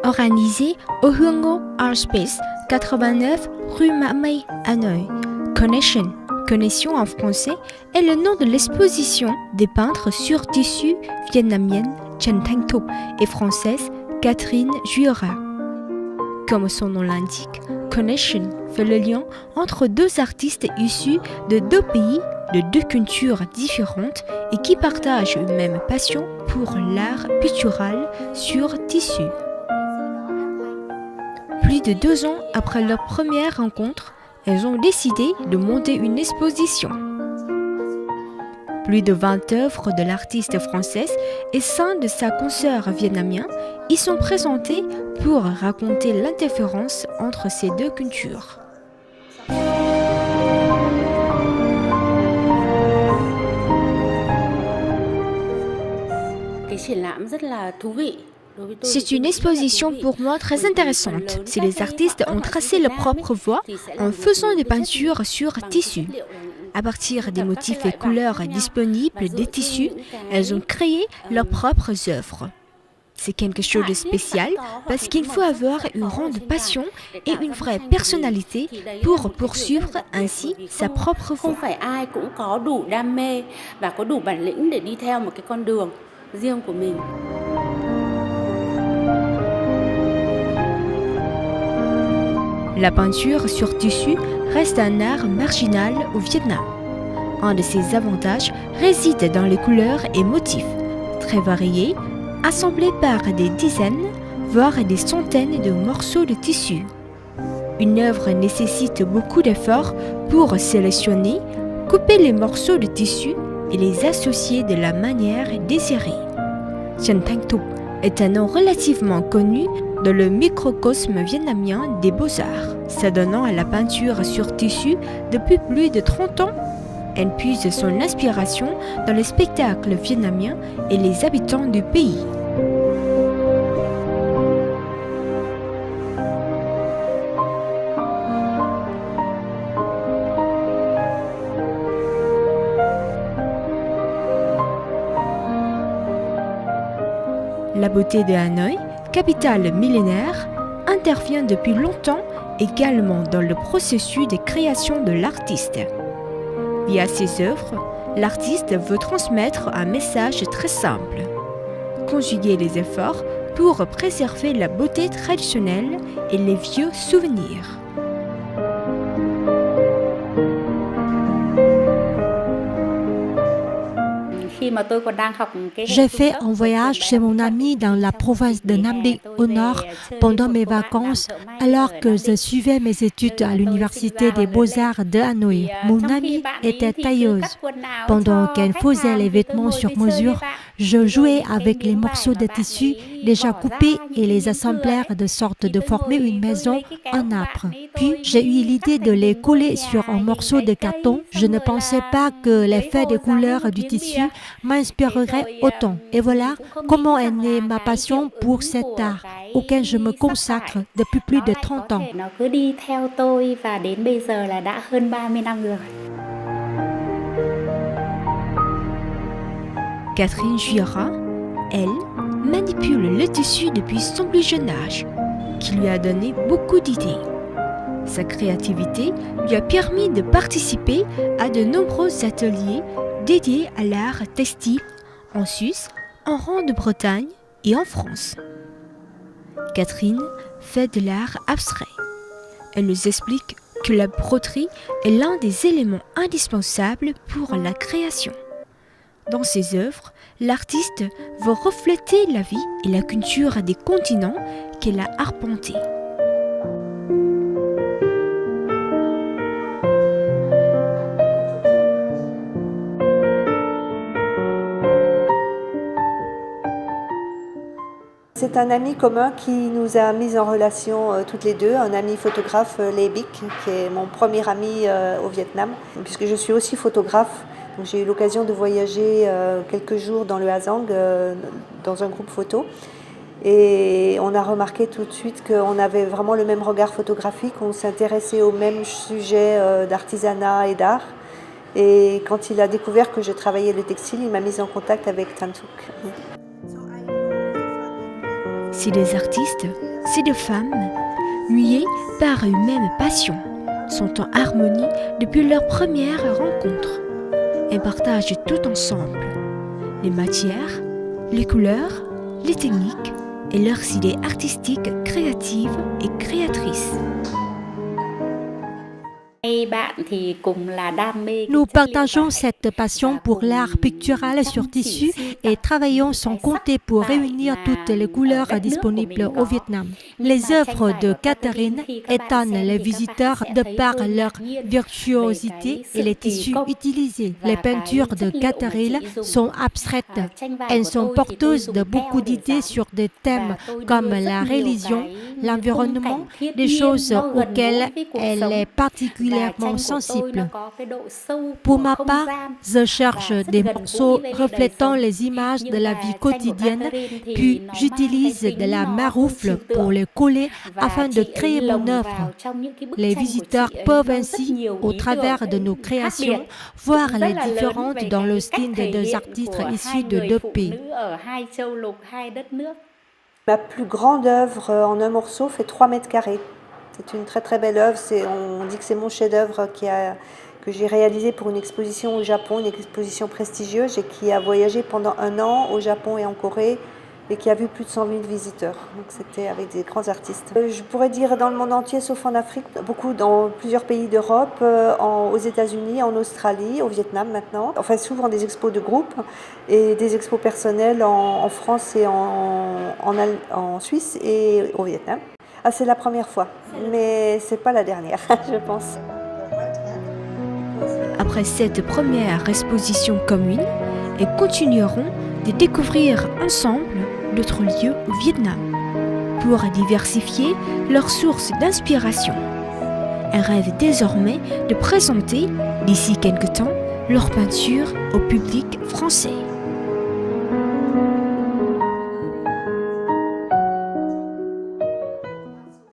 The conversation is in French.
organisée au Huongo Art Space, 89 rue Mamei, Hanoï. Connexion en français est le nom de l'exposition des peintres sur tissu vietnamienne Chen Thanh Thuc et française Catherine Juira. Comme son nom l'indique, Connection fait le lien entre deux artistes issus de deux pays, de deux cultures différentes et qui partagent une même passion pour l'art pictural sur tissu. Plus de 2 ans après leur première rencontre, elles ont décidé de monter une exposition. Plus de 20 œuvres de l'artiste française et 5 de sa consoeur vietnamienne y sont présentées pour raconter l'interférence entre ces deux cultures. C'est une exposition pour moi très intéressante. Si les artistes ont tracé leur propre voie en faisant des peintures sur tissu. À partir des motifs et couleurs disponibles des tissus, elles ont créé leurs propres œuvres. C'est quelque chose de spécial parce qu'il faut avoir une grande passion et une vraie personnalité pour poursuivre ainsi sa propre voie. La peinture sur tissu reste un art marginal au Vietnam. Un de ses avantages réside dans les couleurs et motifs, très variés, assemblés par des dizaines, voire des centaines de morceaux de tissu. Une œuvre nécessite beaucoup d'efforts pour sélectionner, couper les morceaux de tissu et les associer de la manière désirée. Chen Thanh Thuc est un nom relativement connu dans le microcosme vietnamien des beaux-arts, s'adonnant à la peinture sur tissu depuis plus de 30 ans. Elle puise son inspiration dans les spectacles vietnamiens et les habitants du pays. La beauté de Hanoï, capitale millénaire, intervient depuis longtemps également dans le processus de création de l'artiste. Via ses œuvres, l'artiste veut transmettre un message très simple. Conjuguer les efforts pour préserver la beauté traditionnelle et les vieux souvenirs. J'ai fait un voyage chez mon ami dans la province de Nam Định au nord pendant mes vacances alors que je suivais mes études à l'université des beaux-arts de Hanoï. Mon amie était tailleuse. Pendant qu'elle faisait les vêtements sur mesure, je jouais avec les morceaux de tissu déjà coupés et les assemblais de sorte de former une maison en arbre. Puis j'ai eu l'idée de les coller sur un morceau de carton. Je ne pensais pas que l'effet des couleurs du tissu m'inspirerait autant. Et voilà comment est née ma passion pour cet art auquel je me consacre depuis plus de 30 ans. Catherine Juira, elle, manipule le tissu depuis son plus jeune âge, qui lui a donné beaucoup d'idées. Sa créativité lui a permis de participer à de nombreux ateliers dédiés à l'art textile en Suisse, en Grande-Bretagne et en France. Catherine fait de l'art abstrait. Elle nous explique que la broderie est l'un des éléments indispensables pour la création. Dans ses œuvres, l'artiste veut refléter la vie et la culture des continents qu'elle a arpentés. C'est un ami commun qui nous a mis en relation toutes les deux, un ami photographe, Lê Bic, qui est mon premier ami au Vietnam, puisque je suis aussi photographe. Donc, j'ai eu l'occasion de voyager quelques jours dans le Ha Giang, dans un groupe photo. Et on a remarqué tout de suite qu'on avait vraiment le même regard photographique, on s'intéressait au même sujet d'artisanat et d'art. Et quand il a découvert que je travaillais le textile, il m'a mise en contact avec Thanh Thuc. C'est des artistes, c'est des femmes, muées par une même passion, sont en harmonie depuis leur première rencontre. Elles partagent tout ensemble, les matières, les couleurs, les techniques et leurs idées artistiques créatives et créatrices. Nous partageons cette passion pour l'art pictural sur tissu et travaillons sans compter pour réunir toutes les couleurs disponibles au Vietnam. Les œuvres de Catherine étonnent les visiteurs de par leur virtuosité et les tissus utilisés. Les peintures de Catherine sont abstraites. Elles sont porteuses de beaucoup d'idées sur des thèmes comme la religion, l'environnement, des choses auxquelles elle est particulièrement sensible. Pour ma part, je cherche des morceaux reflétant les images de la vie quotidienne, puis j'utilise de la maroufle pour les coller afin de créer mon œuvre. Les visiteurs peuvent ainsi, au travers de nos créations, voir les différences dans le style des deux artistes issus de deux pays. Ma plus grande œuvre en un morceau fait 3 mètres carrés. C'est une très très belle œuvre. On dit que c'est mon chef-d'œuvre que j'ai réalisé pour une exposition au Japon, une exposition prestigieuse et qui a voyagé pendant 1 an au Japon et en Corée et qui a vu plus de 100 000 visiteurs. Donc c'était avec des grands artistes. Je pourrais dire dans le monde entier, sauf en Afrique, beaucoup dans plusieurs pays d'Europe, aux États-Unis, en Australie, au Vietnam maintenant. Enfin, souvent des expos de groupe et des expos personnelles en France et en Suisse et au Vietnam. Ah, c'est la première fois, mais c'est pas la dernière, je pense. Après cette première exposition commune, elles continueront de découvrir ensemble d'autres lieux au Vietnam pour diversifier leurs sources d'inspiration. Elles rêvent désormais de présenter, d'ici quelque temps, leur peinture au public français.